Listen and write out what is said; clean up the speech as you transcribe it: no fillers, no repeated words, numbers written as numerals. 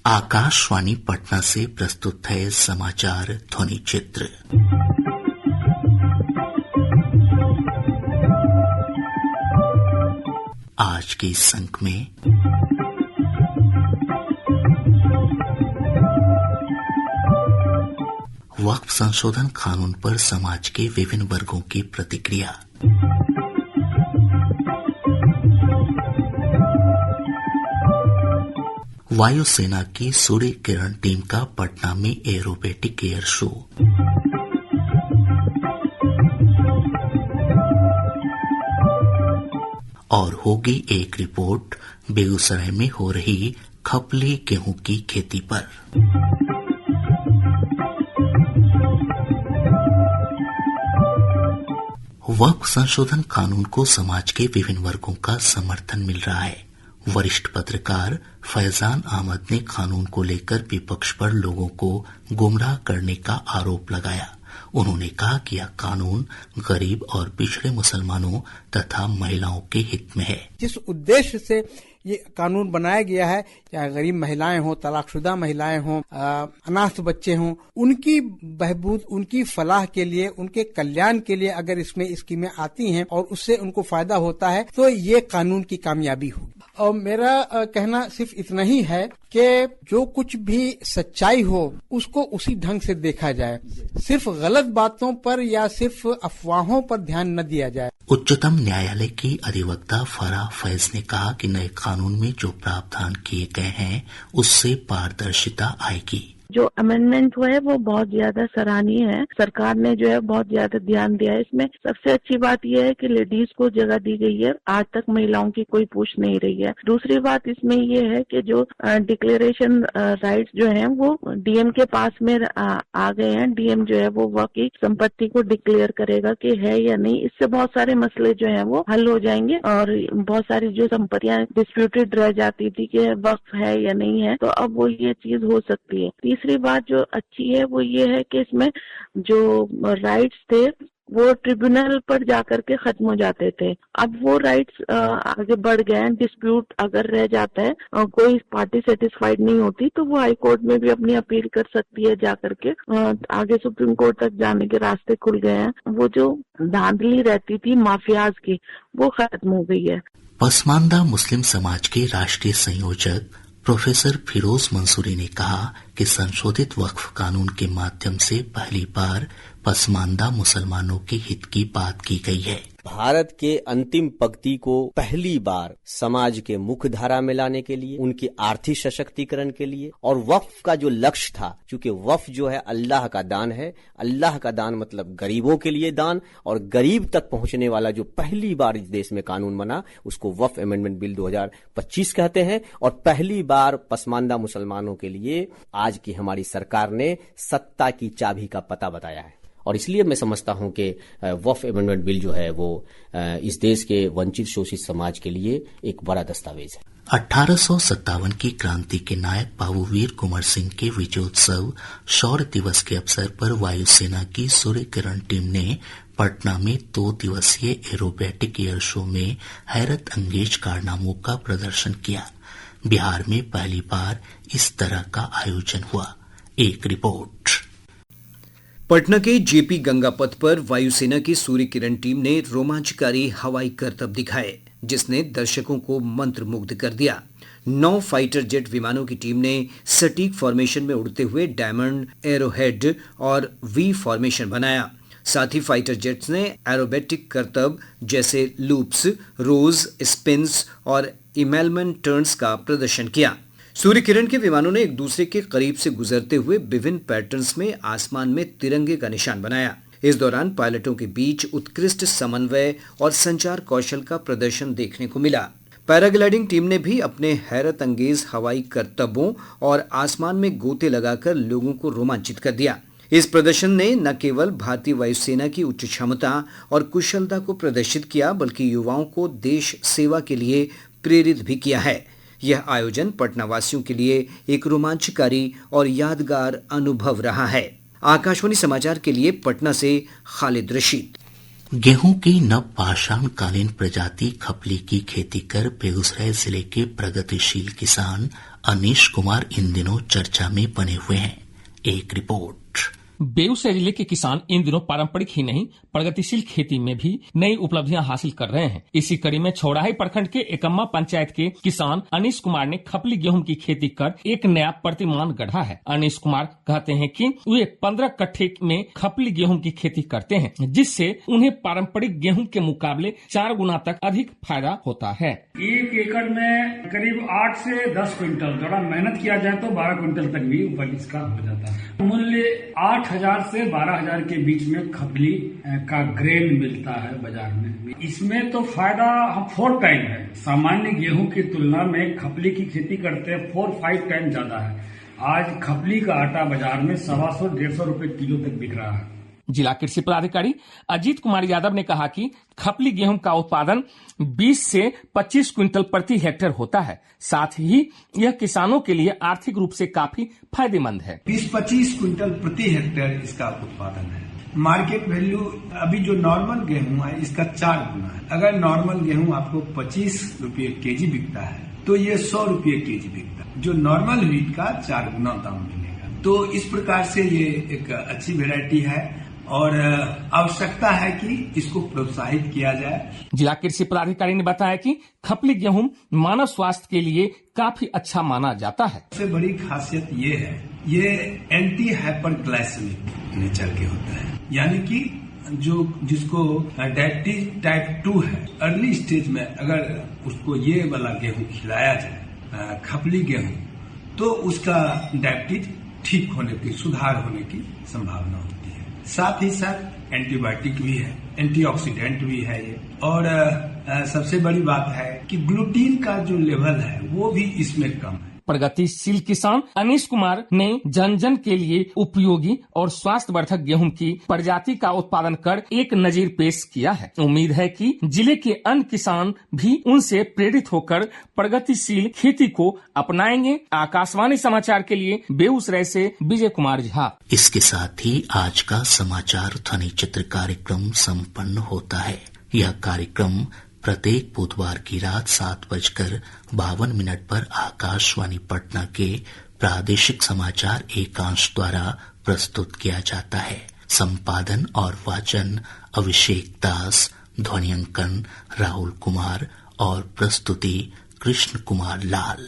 आकाशवाणी पटना से प्रस्तुत है समाचार ध्वनि चित्र। आज के इस अंक में वक्फ संशोधन कानून पर समाज के विभिन्न वर्गों की प्रतिक्रिया, वायुसेना की सूर्य किरण टीम का पटना में एरोबेटिक एयर शो, और होगी एक रिपोर्ट बेगूसराय में हो रही खपली गेहूं की खेती पर। वक्फ संशोधन कानून को समाज के विभिन्न वर्गों का समर्थन मिल रहा है। वरिष्ठ पत्रकार फैजान अहमद ने कानून को लेकर विपक्ष पर लोगों को गुमराह करने का आरोप लगाया। उन्होंने कहा कि यह कानून गरीब और पिछड़े मुसलमानों तथा महिलाओं के हित में है। जिस उद्देश्य से ये कानून बनाया गया है, चाहे गरीब महिलाएं हों, तलाकशुदा महिलाएं हों, अनाथ बच्चे हों, उनकी बहबूद, उनकी फलाह के लिए, उनके कल्याण के लिए अगर इसमें स्कीमें आती हैं और उससे उनको फायदा होता है तो ये कानून की कामयाबी होगी। और मेरा कहना सिर्फ इतना ही है कि जो कुछ भी सच्चाई हो उसको उसी ढंग से देखा जाए, सिर्फ गलत बातों पर या सिर्फ अफवाहों पर ध्यान न दिया जाए। उच्चतम न्यायालय की अधिवक्ता फराह फैज ने कहा कि नए कानून में जो प्रावधान किए गए हैं उससे पारदर्शिता आएगी। जो अमेंडमेंट हुआ है वो बहुत ज्यादा सराहनीय है। सरकार ने जो है बहुत ज्यादा ध्यान दिया है इसमें। सबसे अच्छी बात यह है कि लेडीज को जगह दी गई है, आज तक महिलाओं की कोई पूछ नहीं रही है। दूसरी बात इसमें ये है कि जो डिक्लेरेशन राइट्स जो हैं वो डीएम के पास में आ गए हैं। डीएम जो है वो वक्फ की संपत्ति को डिक्लेयर करेगा कि है या नहीं। इससे बहुत सारे मसले जो हैं वो हल हो जाएंगे और बहुत सारी जो संपत्तियां डिस्प्यूटेड रह जाती थी कि वक्फ है या नहीं है, तो अब वो ये चीज हो सकती है। तीसरी बात जो अच्छी है वो ये है कि इसमें जो राइट्स थे वो ट्रिब्यूनल पर जाकर के खत्म हो जाते थे। अब वो राइट्स आगे बढ़ गए हैं। डिस्प्यूट अगर रह जाता है और कोई पार्टी सेटिस्फाइड नहीं होती तो वो हाई कोर्ट में भी अपनी अपील कर सकती है जाकर के। आगे सुप्रीम कोर्ट तक जाने के रास्ते खुल गए हैं। वो जो धांधली रहती थी माफियाज की वो खत्म हो गई है। पसमानदा मुस्लिम समाज के राष्ट्रीय संयोजक प्रोफेसर फिरोज मंसूरी ने कहा कि संशोधित वक्फ कानून के माध्यम से पहली बार पसमानदा मुसलमानों के हित की बात की गई है। भारत के अंतिम पंक्ति को पहली बार समाज के मुख्य धारा में लाने के लिए, उनके आर्थिक सशक्तिकरण के लिए, और वक्फ का जो लक्ष्य था, क्योंकि वक्फ जो है अल्लाह का दान है। अल्लाह का दान मतलब गरीबों के लिए दान, और गरीब तक पहुंचने वाला जो पहली बार इस देश में कानून बना उसको वक्फ अमेंडमेंट बिल 2025 कहते हैं। और पहली बार पसमानदा मुसलमानों के लिए आज की हमारी सरकार ने सत्ता की चाबी का पता बताया है। और इसलिए मैं समझता हूं कि वक्फ अमेंडमेंट बिल जो है वो इस देश के वंचित शोषित समाज के लिए एक बड़ा दस्तावेज है। 1857 की क्रांति के नायक बाबू वीर कुंवर सिंह के विजयोत्सव शौर्य दिवस के अवसर पर वायुसेना की सूर्य किरण टीम ने पटना में 2 दिवसीय एरोबेटिक एयर शो में हैरत अंगेज कारनामों का प्रदर्शन किया। बिहार में पहली बार इस तरह का आयोजन हुआ। एक रिपोर्ट। पटना के जेपी गंगा पथ पर वायुसेना की सूर्य किरण टीम ने रोमांचकारी हवाई करतब दिखाए, जिसने दर्शकों को मंत्रमुग्ध कर दिया। 9 फाइटर जेट विमानों की टीम ने सटीक फॉर्मेशन में उड़ते हुए डायमंड, एरोहेड और वी फॉर्मेशन बनाया। साथ ही फाइटर जेट्स ने एरोबेटिक करतब जैसे लूप्स, रोज, स्पिन्स और इमेलमेंट टर्न्स का प्रदर्शन किया। सूर्य किरण के विमानों ने एक दूसरे के करीब से गुजरते हुए विभिन्न पैटर्न्स में आसमान में तिरंगे का निशान बनाया। इस दौरान पायलटों के बीच उत्कृष्ट समन्वय और संचार कौशल का प्रदर्शन देखने को मिला। पैराग्लाइडिंग टीम ने भी अपने हैरत अंगेज हवाई करतबों और आसमान में गोते लगाकर लोगों को रोमांचित कर दिया। इस प्रदर्शन ने न केवल भारतीय वायुसेना की उच्च क्षमता और कुशलता को प्रदर्शित किया, बल्कि युवाओं को देश सेवा के लिए प्रेरित भी किया है। यह आयोजन पटना वासियों के लिए एक रोमांचकारी और यादगार अनुभव रहा है। आकाशवाणी समाचार के लिए पटना से खालिद रशीद। गेहूं की नवपाषाणकालीन प्रजाति खपली की खेती कर बेगूसराय जिले के प्रगतिशील किसान अनीश कुमार इन दिनों चर्चा में बने हुए हैं। एक रिपोर्ट। बेगूसराय जिले के किसान इन दिनों पारंपरिक ही नहीं प्रगतिशील खेती में भी नई उपलब्धियां हासिल कर रहे हैं। इसी कड़ी में छौड़ाही प्रखंड के एकम्मा पंचायत के किसान अनीश कुमार ने खपली गेहूं की खेती कर एक नया प्रतिमान गढ़ा है। अनीश कुमार कहते हैं कि वे 15 कट्ठे में खपली गेहूं की खेती करते हैं, जिससे उन्हें पारंपरिक गेहूं के मुकाबले 4 गुना तक अधिक फायदा होता है। 1 एकड़ में करीब 8 से 10 क्विंटल, थोड़ा मेहनत किया जाए तो 12 क्विंटल तक भी उपज इसका हो जाता है। मूल्य 8,000 से 12,000 के बीच में खपली का ग्रेन मिलता है बाजार में। इसमें तो फायदा 4 टाइम है। सामान्य गेहूं की तुलना में खपली की खेती करते हैं 4-5 टाइम ज्यादा है। आज खपली का आटा बाजार में 125-150 रुपए किलो तक बिक रहा है। जिला कृषि पदाधिकारी अजीत कुमार यादव ने कहा कि खपली गेहूं का उत्पादन 20 से 25 क्विंटल प्रति हेक्टेयर होता है। साथ ही यह किसानों के लिए आर्थिक रूप से काफी फायदेमंद है। 20-25 क्विंटल प्रति हेक्टेयर इसका उत्पादन है। मार्केट वैल्यू अभी जो नॉर्मल गेहूं है इसका 4 गुना है। अगर नॉर्मल गेहूं आपको 25 रुपये केजी बिकता है तो ये 100 रुपये केजी बिकता है, जो नॉर्मल व्हीट का 4 गुना दाम मिलेगा। तो इस प्रकार से ये एक अच्छी वेरायटी है और आवश्यकता है कि इसको प्रोत्साहित किया जाए। जिला कृषि पदाधिकारी ने बताया कि खपली गेहूं मानव स्वास्थ्य के लिए काफी अच्छा माना जाता है। सबसे बड़ी खासियत ये है, ये एंटी हाइपरग्लाइसेमिक नेचर के होता है, यानी कि जिसको डायबिटीज टाइप 2 है, अर्ली स्टेज में अगर उसको ये वाला गेहूं खिलाया जाए, खपली गेहूं, तो उसका डायबिटीज ठीक होने की, सुधार होने की संभावना होती है। साथ ही साथ एंटीबायोटिक भी है, एंटीऑक्सीडेंट भी है ये, और सबसे बड़ी बात है कि ग्लूटीन का जो लेवल है वो भी इसमें कम है। प्रगतिशील किसान अनीश कुमार ने जन जन के लिए उपयोगी और स्वास्थ्यवर्धक गेहूं की प्रजाति का उत्पादन कर एक नजीर पेश किया है। उम्मीद है कि जिले के अन्य किसान भी उनसे प्रेरित होकर प्रगतिशील खेती को अपनाएंगे। आकाशवाणी समाचार के लिए बेगूसराय से विजय कुमार झा। इसके साथ ही आज का समाचार ध्वनि चित्र कार्यक्रम संपन्न होता है। यह कार्यक्रम प्रत्येक बुधवार की रात 7:52 पर आकाशवाणी पटना के प्रादेशिक समाचार एकांश द्वारा प्रस्तुत किया जाता है। संपादन और वाचन अभिषेक दास, ध्वनियांकन राहुल कुमार और प्रस्तुति कृष्ण कुमार लाल।